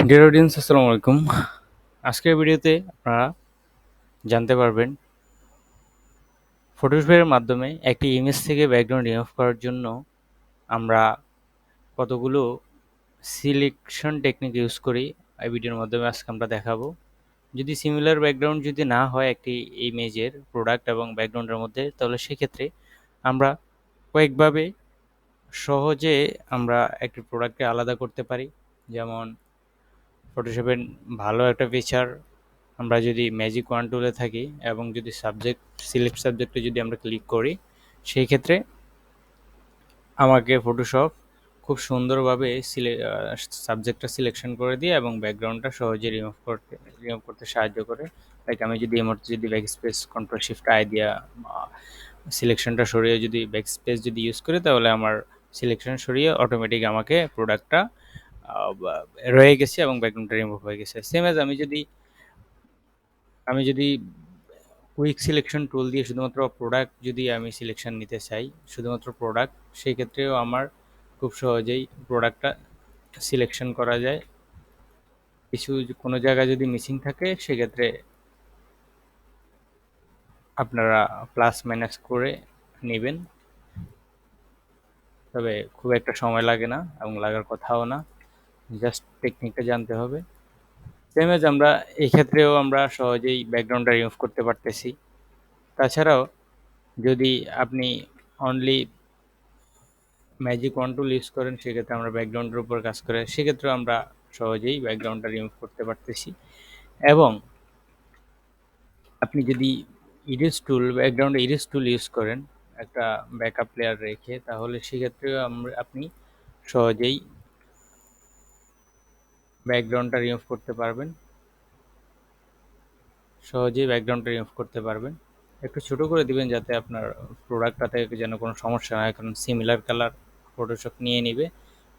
Dear audience, আসসালামু আলাইকুম। আজকের ভিডিওতে আপনারা জানতে পারবেন ফটোশপের মাধ্যমে একটি ইমেজ থেকে ব্যাকগ্রাউন্ড রিমুভ করার জন্য আমরা কতগুলো সিলেকশন টেকনিক ইউজ করি। এই ভিডিওর মাধ্যমে আজকে আমরা দেখাবো। যদি সিমিলার ব্যাকগ্রাউন্ড যদি না হয় একটি ইমেজের প্রোডাক্ট এবং ব্যাকগ্রাউন্ডের মধ্যে, তাহলে সেক্ষেত্রে আমরা কয়েকভাবে সহজে আমরা একটি প্রোডাক্টকে আলাদা করতে পারি। যেমন ফটোশপের ভালো একটা ফিচার, আমরা যদি ম্যাজিক ওয়ান টুলে থাকি এবং যদি সিলেক্ট সাবজেক্টে যদি আমরা ক্লিক করি, সেই ক্ষেত্রে আমাকে ফটোশপ খুব সুন্দরভাবে সাবজেক্টটা সিলেকশন করে দিয়ে এবং ব্যাকগ্রাউন্ডটা সহজে রিমুভ করতে সাহায্য করে। লাইক আমি যদি এই মুহূর্তে যদি back space control shift I দিয়া সিলেকশনটা সরিয়ে যদি ব্যাক স্পেস যদি ইউজ করি, তাহলে আমার সিলেকশন সরিয়ে অটোমেটিক আমাকে প্রোডাক্টটা রয়ে গেছে এবং ব্যাকগ্রাউন্ডটা রিমুভ হয়ে গেছে। সেম এজ আমি যদি কুইক সিলেকশন টুল দিয়ে শুধুমাত্র প্রোডাক্ট যদি আমি সিলেকশন নিতে চাই, শুধুমাত্র প্রোডাক্ট, সেই ক্ষেত্রেও আমার খুব সহজেই প্রোডাক্টটা সিলেকশন করা যায়। কোনো জায়গায় যদি মিসিং থাকে, সেক্ষেত্রে আপনারা প্লাস মাইনাস করে নেবেন, তবে খুব একটা সময় লাগে না এবং লাগার কথাও না, জাস্ট টেকনিকটা জানতে হবে। সেম এজ আমরা এই ক্ষেত্রেও আমরা সহজেই ব্যাকগ্রাউন্ডটা রিমুভ করতে পারতেছি। তাছাড়াও যদি আপনি অনলি ম্যাজিক ওয়ান টুল ইউজ করেন, সেক্ষেত্রে আমরা ব্যাকগ্রাউন্ডের উপর কাজ করে, সেক্ষেত্রেও আমরা সহজেই ব্যাকগ্রাউন্ডটা রিমুভ করতে পারতেছি। এবং আপনি যদি ব্যাকগ্রাউন্ডে ইরেজ টুল ইউজ করেন একটা ব্যাকআপ লেয়ার রেখে, তাহলে সেক্ষেত্রেও আপনি সহজেই ব্যাকগ্রাউন্ডটা রিমুভ করতে পারবেন। একটু ছোট করে দিবেন যাতে আপনার প্রোডাক্টটাতে যেন কোনো সমস্যা না হয়, কারণ সিমিলার কালার ফটোশপ নিয়ে নিবে।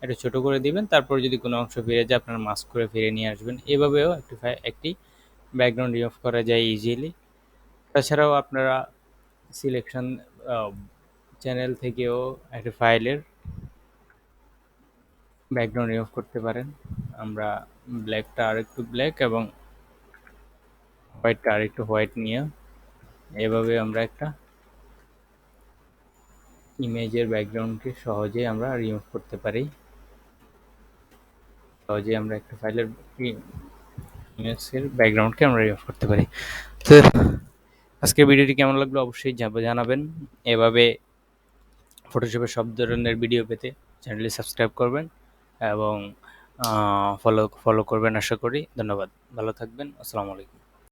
একটু ছোট করে দিবেন, তারপর যদি কোনো অংশ ফিরে যায় আপনার মাস্ক করে ফিরে নিয়ে আসবেন। এভাবেও একটি ব্যাকগ্রাউন্ড রিমুভ করা যায় ইজিলি। তাছাড়াও আপনারা সিলেকশন চ্যানেল থেকেও একটি ফাইলের ব্যাকগ্রাউন্ড রিমুভ করতে পারেন। আমরা ব্ল্যাকটা আরেকটু ব্ল্যাক এবং হোয়াইটটা আরেকটু হোয়াইট নিয়ে এভাবে আমরা একটা ইমেজের ব্যাকগ্রাউন্ডকে সহজেই আমরা রিমুভ করতে পারি। সহজেই আমরা একটা ফাইলের ইমেজের ব্যাকগ্রাউন্ডকে আমরা রিমুভ করতে পারি। তো আজকের ভিডিওটি কেমন লাগলো অবশ্যই জানাবেন। এভাবে ফটোশপের সব ধরনের ভিডিও পেতে চ্যানেলটি সাবস্ক্রাইব করবেন এবং ফলো করবেন আশা করি। ধন্যবাদ, ভালো থাকবেন, আসসালামু আলাইকুম।